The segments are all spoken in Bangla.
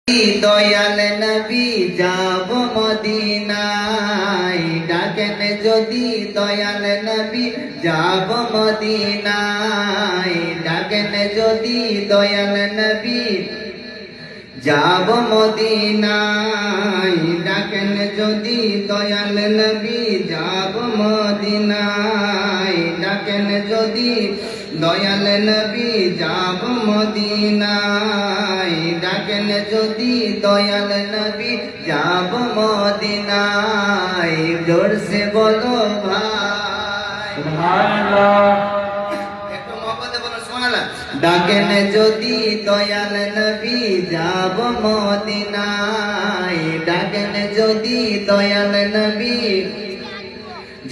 দয়াল নবী যাব মদিনায়, ডাকেন যদি দয়াল নবী যাব মদিনায়, ডাকেন যদি দয়াল নবী যাব মদিনায়, ডাকেন যদি দয়াল নবী যাব মদিনায়, ডাকেন যদি দয়াল নবী যাব মদিনায়, ডাকেন যদি দয়াল নবী যাব মদিনায়। জোর সে বলো ভাই সুবহানাল্লাহ, একটু মহব্বতে বলো সুবহানাল্লাহ। ডাকেন যদি দয়াল নবী যাব মদিনায়, ডাকেন যদি দয়াল নবী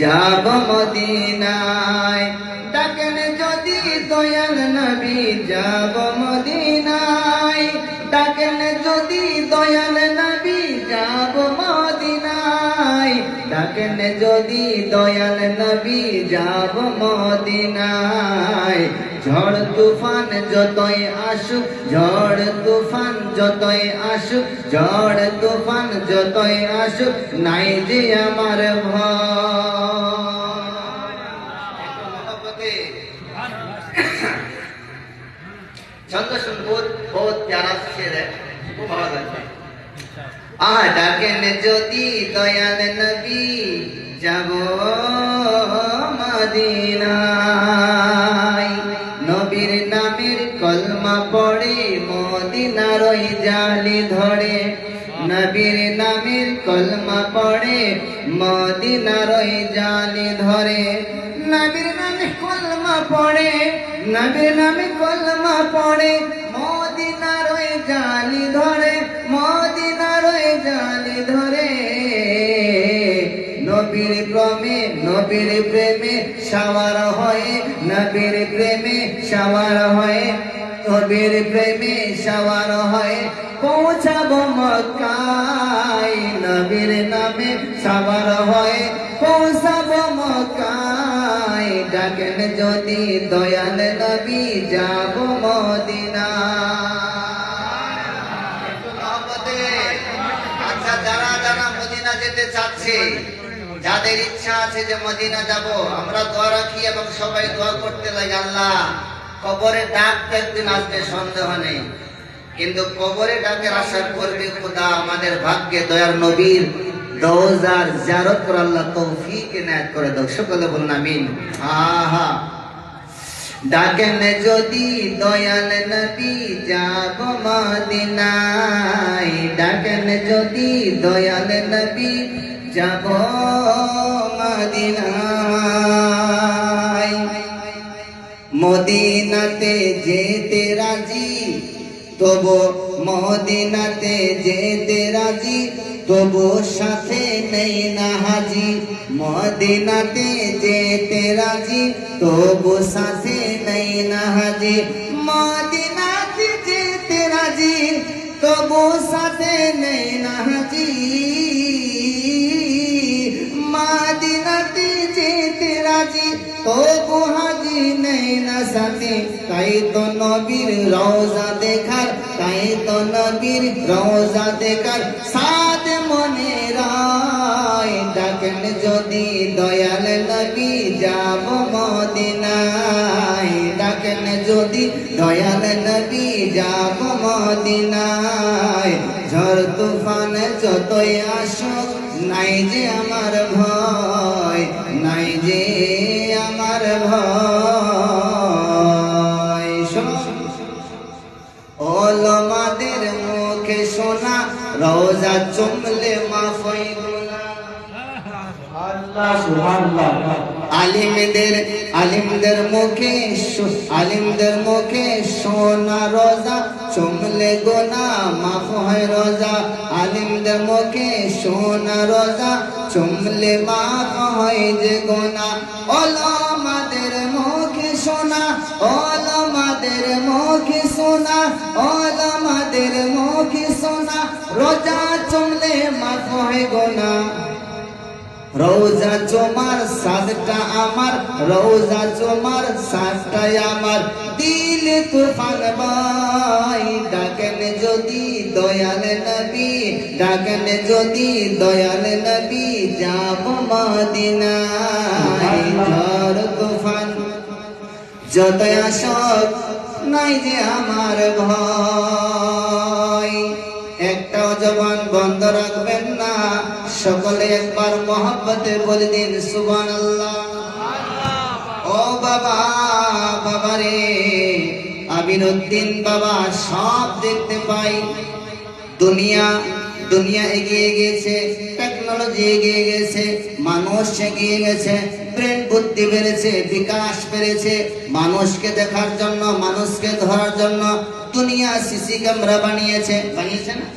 যাব মদিনায়, ডাকেন যদি দয়াল নবী যাব মদিনায়, ডাকেন যদি দয়াল নবী যাব মদিনায়, ডাকেন যদি দয়াল নবী যাব মদিনায়। ঝড় তুফান যতই আসুক, ঝড় তুফান যতই আসুক, ঝড় তুফান যতই আসুক, নাই যে আমার ভয়। छंद सुन बहुत प्यारा शेर है, वो बहुत अच्छा है। ডাকেন যদি দয়াল নবী যাব মদিনায়, নবীর নামের কলমা পড়ে মদিনার ওই জালি ধরে, নবীর নামের কলমা পড়ে মদিনার ওই জালি ধরে, নবীর নামে কলমা পড়ে, নবীর নামে কলমা পড়ে মদিনার ওই জালি ধরে, মদিনার ওই জালি ধরে। নবীর প্রেমে, নবীর প্রেমে সাওয়ার হয়ে, নবীর প্রেমে সাওয়ার হয়ে, নবীর প্রেমে সাওয়ার হয়ে পৌঁছাবো মক্কায়, নবীর নামে সাওয়ার হয়ে পৌঁছাবো মক্কায়। ডাকেন যদি দয়াল নবী যাব মদিনায়। আচ্ছা, যারা যারা মদিনা যেতে চাচ্ছে, যাদের ইচ্ছা আছে যে মদিনা যাব, আমরা দোয়া রাখি এবং সবাই দোয়া করতে লাগে, আল্লাহ কবরে ডাক একদিন আসবে সন্দেহ নেই, কিন্তু কবরে ডাকের আশা করবে খোদা আমাদের ভাগ্যে দয়ার নবীর রওজার জিয়ারত করে আল্লাহ তৌফিক ইনায়াত করে দাও। সকলে বলুন আমিন। আহা, ডাকেন যদি দয়াল নবী যাব মদিনায়, ডাকেন যদি দয়াল নবী যাব মদিনায়। মদিনাতে যেতে রাজি, তবু মদিনাতে যেতে রাজি, তবু সাথে নেই না হাজি, মদিনাতে যেতে রাজি, তবু সাথে নেই না হাজি, মদিনাতে যেতে রাজি, তবু সাথে নেই না হাজি, মদিনাতে যেতে রাজি, তবু হাজি নেই না সাথে। তাই তো নবীর রওজা দেখার, তাই তো নবীর রওজা দেখার সাদ মনে রায়। ডাকেন যদি দয়াল নবী যাব মদিনায়, ডাকেন যদি দয়াল নবী যাব মদিনায়। ঝড় তুফান যতই আসুক, নাই যে আমার ভয়, নাই যে আমার ভয়। ওলামাদের মুখে শোনা, রওজা চুমলে মাফ হয় গুনাহ। আল্লাহ সুবহানাল্লাহ। আলিমদের মুখে, আলিমদের মুখে শোনা, রওজা চুমলে গুনাহ মাফ হয় রোজা। আলিমদের মুখে শোনা, রোজা চুমলে মাফ হয় যে গুনাহ। ওলামাদের মুখে শোনা, ওলামাদের মুখে শোনা, ওলামাদের মুখে শোনা, রোজা চুমলে মাফ হয় গুনাহ। রওজা তোমার সাদটা আমার, রওজা তোমার সাদটাই আমার, দিল তুফান ভাই ডাকেন যদি দয়াল নবী, ডাকেন যদি দয়াল নবী, যাব মদিনায়। ঝড় তুফান যতই আসুক নাই যে আমার ভয়, একটাও জবান বন্ধ রাখবেন না, সকলে একবার মহব্বতে বলে দিন সুবহানাল্লাহ। ও বাবা, বাবা রে, আমিরউদ্দিন বাবা সব দেখতে পাই। দুনিয়া এগিয়ে গেছে, টেকনোলজি এগিয়ে গেছে, মানুষ এগিয়ে গেছে, ব্রেন বুদ্ধি বেড়েছে, বিকাশ বেড়েছে। মানুষকে দেখার জন্য, মানুষকে ধরার জন্য দুনিয়া সিসি ক্যামেরা বানিয়েছে না?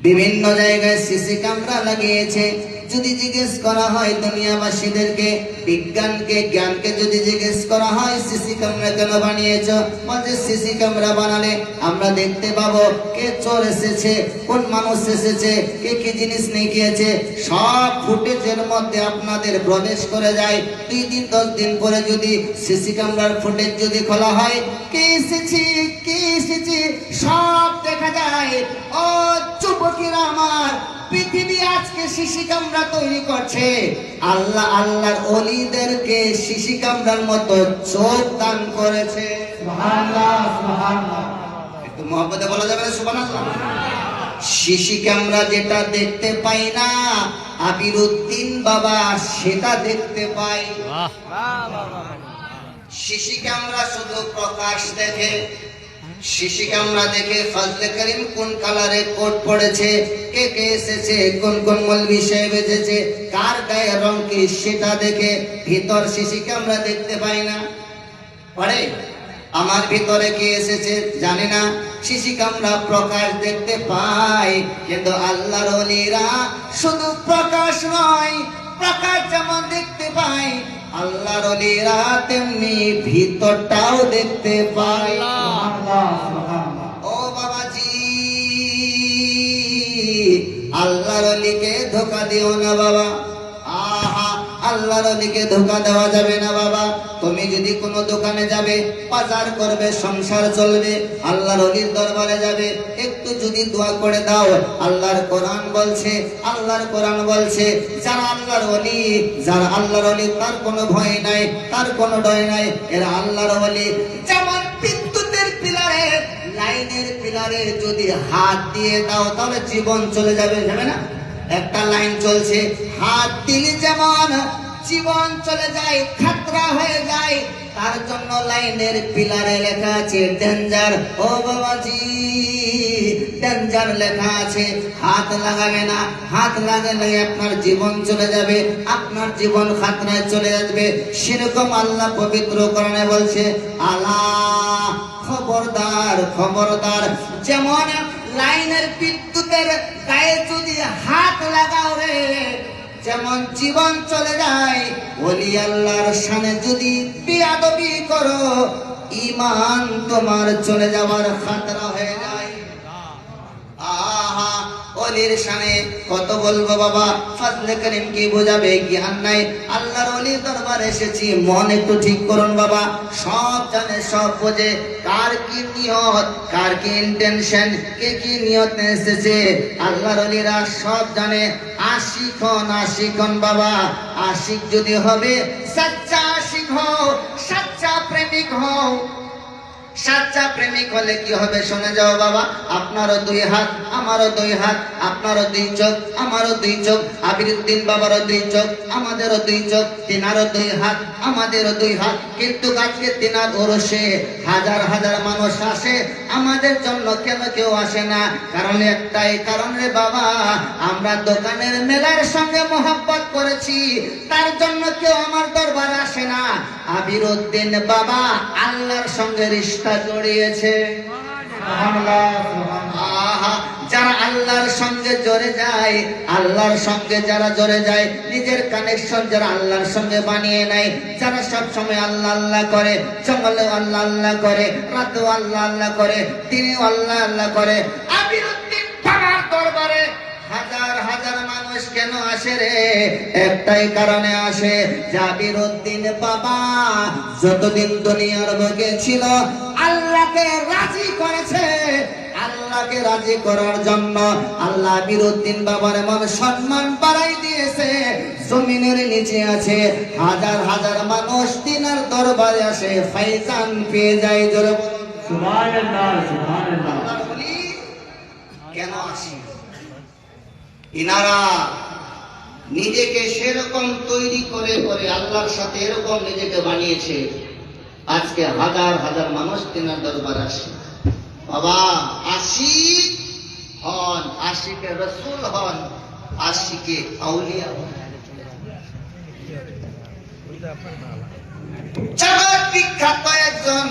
বিভিন্ন জায়গায় সিসি ক্যামেরা লাগিয়েছে। যদি জিজ্ঞেস করা হয় দুনিয়াবাসীদেরকে, বিজ্ঞানকে, জ্ঞানকে যদি জিজ্ঞেস করা হয় সিসি ক্যামেরা কেন বানিয়েছো, বলছে সিসি ক্যামেরা বানালে আমরা দেখতে পাবো কে চোর এসেছে, কোন মানুষ এসেছে, কে কি জিনিস নিয়ে গিয়েছে, সব ফুটেজের মধ্যে আপনাদের প্রবেশ করে যায়। 2 দিন 10 দিন পরে যদি সিসি ক্যামেরার ফুটেজ যদি খোলা হয়, কে এসেছে কে এসেছে সব দেখা যায়। ও যুবকেরা আমার, পৃথিবী আজকে সিসি ক্যামেরা তৈরি করছে। আল্লাহ আল্লাহর ওলিদেরকে সিসি ক্যামেরার মতো চোখ দান করেছে। সুবহানাল্লাহ, সুবহানাল্লাহ। একটু মহব্বতে বলা যাবে না সুবহানাল্লাহ? সিসি ক্যামেরা যেটা দেখতে পাই না, আমিরউদ্দিন বাবা সেটা দেখতে পাই। সিসি ক্যামেরা শুধু প্রকাশ দেখে, সিসি ক্যামেরা দেখে ফজলে করিম কোন কালারে কোট পড়েছে, কে কে এসেছে, কোন কোন মৌলভী সাহেব এসেছে, কার গায়ে রং কি সেটা দেখে। ভিতর সিসি ক্যামেরা দেখতে পাই না। পরে আমার ভিতরে কে এসেছে জানি না, সিসি ক্যামেরা প্রকাশ দেখতে পাই। কিন্তু আল্লাহর ওলিরা শুধু প্রকাশ নয়, প্রকাশ যেমন দেখতে পাই, আল্লাহর ওলিরা তেমনি ভিতরটাও দেখতে পাই। ও বাবাজি, আল্লাহর ওলিকে ধোঁকা দিও না বাবা। আহা, আল্লাহর ওলিকে ধোঁকা দেওয়া যাবে না বাবা। তুমি যদি কোনো দোকানে যাবে, বাজার করবে, সংসার চলবে, আল্লাহর ওলির দরবারে যাবে, একটু যদি দোয়া করে দাও, আল্লাহর কোরআন বলছে, আল্লাহর কোরআন বলছে, যারা আল্লাহর ওলি, যারা আল্লাহর ওলি তার কোনো ভয় নাই, তার কোনো ডর নাই, এরা আল্লাহর ওলি। যেমন বিদ্যুতের পিলারে, লাইনের পিলারে যদি হাত দিয়ে দাও তাহলে জীবন চলে যাবে, যাবে না? একটা লাইন চলছে, হাত দিলে যেমন জীবন চলে যায়, খাতরা হয়ে যায়, তার জন্য লাইনের পিলারে লেখা আছে ডেঞ্জার। ও বাবাজি, ডেঞ্জার লেখা আছে, হাত লাগাবে না, হাত লাগালে আপনার জীবন চলে যাবে, আপনার জীবন খাতরায় চলে যাবে। সেরকম আল্লাহ পবিত্র কোরআনে বলছে, আলা খবরদার, খবরদার। যেমন লাইনের বিদ্যুতের গায়ে যদি হাত লাগাও রে, যেমন জীবন চলে যায়, ওলি আল্লাহর শানে যদি বেয়াদবি করো, ঈমান তোমার চলে যাওয়ার খাতরা হয়ে যায়। আহা, ওলির শানে কত বলবো বাবা, ফজলে করিম কি বোঝাবে, জ্ঞান নাই। আল্লাহর ওলির দরবারে এসেছি, মন একটু ঠিক করুন বাবা। সব জানে, সব বোঝে, কার কি নিয়ত, কার কি ইন্টেনশন, কে কি নিয়ত এসেছে, আল্লাহর ওলিরা সব জানে। আশিক বাবা, আশিক যদি হবে, সচ্চা আশিক হও, সচ্চা প্রেমিক হও। সাচ্চা প্রেমিক হলে কি হবে শুনে যাও বাবা। আপনারও 2 হাত, আমারও 2 হাত, আপনারও 2 চোখ, আমারও 2 চোখ, আমিরউদ্দিন বাবারও 2 চোখ, আমাদেরও 2 চোখ, তিনারও 2 হাত, আমাদেরও 2 হাত। কিন্তু আজকে তিনার ওরসে হাজার হাজার মানুষ আসে, আমাদের জন্য কেন কেউ আসে না? কারণ একটাই কারণ রে বাবা, আমরা দোকানের মেলার সঙ্গে মহব্বত করেছি, তার জন্য কেউ আমার দরবার আসে না। আমিরউদ্দিন বাবা আল্লাহর সঙ্গে রিশতা জড়িয়েছে। আহা, যারা আল্লাহর সঙ্গে জড়ে যায়, আল্লাহর সঙ্গে যারা জড়ে যায়, নিজের কানেকশন যারা আল্লাহর সঙ্গে বানিয়ে নেয়, যারা সব সময় আল্লাহ আল্লাহ করে, জঙ্গলে আল্লাহ আল্লাহ করে, রাতেও আল্লাহ আল্লাহ করে, দিনেও আল্লাহ আল্লাহ করে, আমিরউদ্দিন বাবার দরবারে হাজার হাজার মানুষ কেন আসে রে? একটাই কারণে আসে, জাবির উদ্দিন বাবা যতদিন দুনিয়ার বুকে ছিল আল্লাহকে রাজি করেছে। আল্লাহকে রাজি করার জন্য আল্লাহ বীরউদ্দিন বাবার এমন সম্মান বাড়াই দিয়েছে, জমিনের নিচে আছে হাজার হাজার মানুষ তিনার দরবারে আসে ফাইজান পেয়ে যায়। জোরে বলুন সুবহানাল্লাহ, সুবহানাল্লাহ। আল্লাহর ওলি কেন আসে? ইনারা নিজেকে সেরকম তৈরি করে করে আল্লাহর সাথে এরকম নিজেকে বানিয়েছে, আজকে হাজার হাজার মানুষ তিনার দরবারে আসে। বাবা আশিক হন, আশিকে রসুল হন, আশিকে আউলিয়া হন। জগৎ বিখ্যাত একজন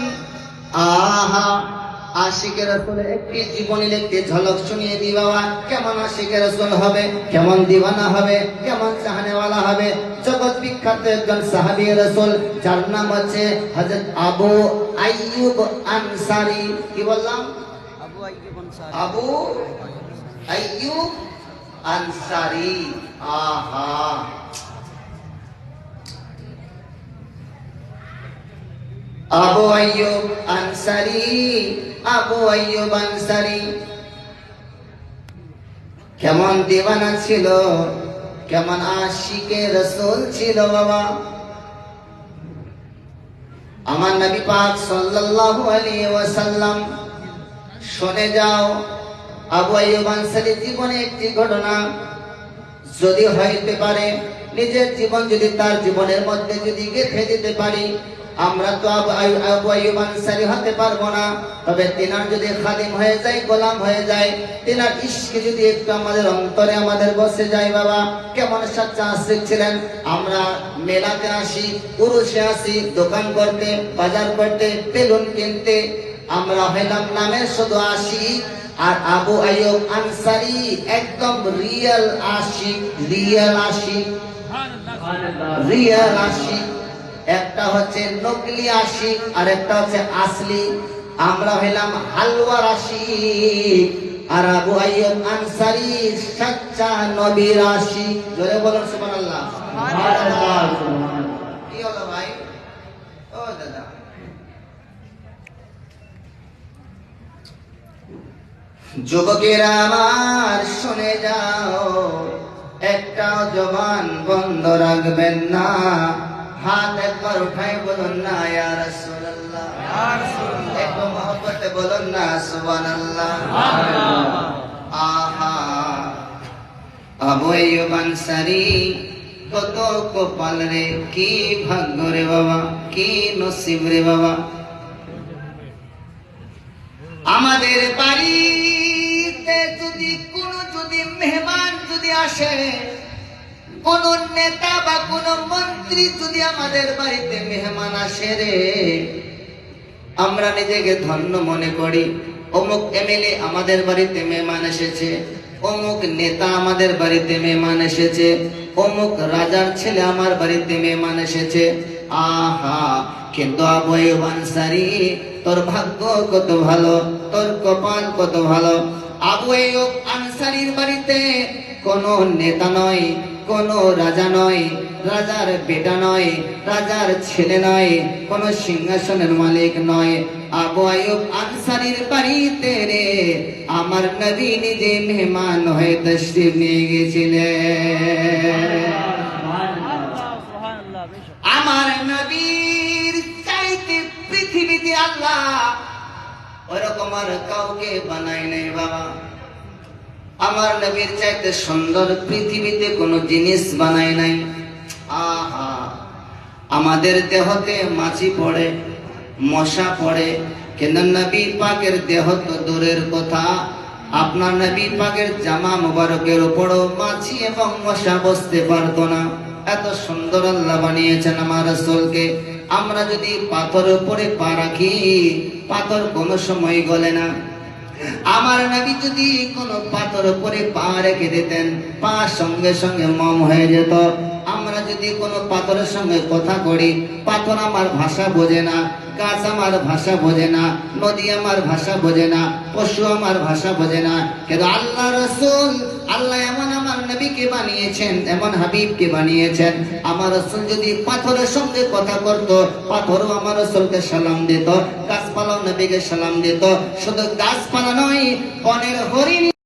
আশিকে রসুলের একটি জীবনের একটি ঝলক শুনিয়ে দি বাবা। কেমন আশিকে রসুল হবে, কেমন দিওয়ানা হবে, কেমন চাহনেওয়ালা হবে। জগৎ বিখ্যাত একজন সাহাবী রসুল, যার নাম হচ্ছে হযরত আবু আইয়ুব আনসারী। কি বললাম? আবু আইয়ুব আনসারী। আহা, আবু আইয়ুব আনসারী, আবু আইয়ুব আনসারী কেমন দিওয়ানা ছিল, কেমন আশিকে রসুল ছিল বাবা। আমার নবী পাক সাল্লাল্লাহু আলাইহি ওয়াসাল্লাম, শুনে যাও আবু আইয়ুব আনসারীর জীবনে একটি ঘটনা যদি হইতে পারে, নিজের জীবন যদি তার জীবনের মধ্যে যদি গেঁথে দিতে পারি, আমরা তো আবু আইয়ুব আনসারী হতে পারবো না, তবে তিনার যদি খাদিম হয়ে যায়, গোলাম হয়ে যায়, তিনার ইশক যদি একটু আমাদের অন্তরে আমাদের বসে যায় বাবা। কেমন সচ্চা আশিক ছিলেন। আমরা মেলাতে আসি, উরুসে আসি, দোকান করতে, বাজার করতে, বেলুন কিনতে, আমরা হইলাম নামে শুধু আশিক। আর আবু আইয়ুব আনসারী একদম রিয়েল আশিক, রিয়েল আশিক, রিয়েল আশিক। একটা হচ্ছে নকলি আশিক আর একটা হচ্ছে আসলি। আমরা হইলাম হালওয়ার আশিক, আর আবু আইয়ুব আনসারী সচ্চা নবীর আশিক। জোরে বলুন সুবহানাল্লাহ, সুবহানাল্লাহ। কি হলো ভাই? ও দাদা, যুবকেরা আমার শুনে যাও, একটাও জবান বন্ধ রাখবেন না। হাত একবার উঠাই বলুন না ইয়া রাসূলুল্লাহ, ইয়া রাসূলুল্লাহ। একটু মহব্বতে বলুন না সুবহানাল্লাহ। আহা, আবু আইয়ুব আনসারী কত কপাল রে, কি ভাগ্য রে বাবা, কি নসিব রে বাবা। আমাদের বাড়িতে যদি কোনো যদি মেহমান যদি আসে, কোন নেতা বা কোন মন্ত্রী যদি আমাদের বাড়িতে মেহমান আসে রে, আমরা নিজেকে ধন্য মনে করি। অমুক এমএলএ আমাদের বাড়িতে মেহমান এসেছে, অমুক নেতা আমাদের বাড়িতে মেহমান এসেছে, অমুক রাজার ছেলে আমার বাড়িতে মেহমান এসেছে। আহা, কিন্তু আবু আইয়ুব আনসারী তোর ভাগ্য কত ভালো, তোর কপাল কত ভালো। আবু আইয়ুব আনসারীর বাড়িতে কোনো নেতা নয়, কোনো রাজা নয়, রাজার বেটা নয়, রাজার ছেলে নয়, কোনো সিংহাসনের মালিক নয়। আবু আইয়ুব আনসারীর বাড়িতে রে আমার নবী নিজে মেহমান হয়ে তশরিফ নিয়ে গেছিলেন। আমার নবীর চাইতে পৃথিবীতে আল্লাহ ওরকম আর কাউকে বানায় নাই বাবা। আমার নবীর চাইতে সুন্দর পৃথিবীতে কোনো জিনিস বানায় নাই। আহা, আমাদের দেহতে মাছি পড়ে, মশা পড়ে, কিন্তু নবী পাকের দেহ তো দূরের কথা, আপনার নবী পাকের জামা মুবারকের উপরও মাছি এবং মশা বসতে পারতো না। এত সুন্দর আল্লাহ বানিয়েছেন আমার রাসূলকে। আমরা যদি পাথরের উপরে পা রাখি, পাথর কোনো সময় গলে না। আমার নবী যদি কোনো পাথর উপরে পা রেখে দিতেন, পা সঙ্গে সঙ্গে মম হয়ে যেত। আমরা যদি কোনো পাথরের সঙ্গে কথা করি, পাথর আমার ভাষা বোঝে না, গাছ আমার ভাষা বোঝে না, নদী আমার ভাষা বোঝে না, পশু আমার ভাষা বোঝে না, কিন্তু আল্লাহ রাসূল, আল্লাহ এমন আমার নবীকে বানিয়েছেন, এমন হাবিবকে বানিয়েছেন, আমার রাসূল যদি পাথরের সঙ্গে কথা করত, পাথরও আমার রাসূলকে সালাম দিত, গাছপালাও নবীকে সালাম দিত। শুধু গাছপালা নয়, বনের হরিণ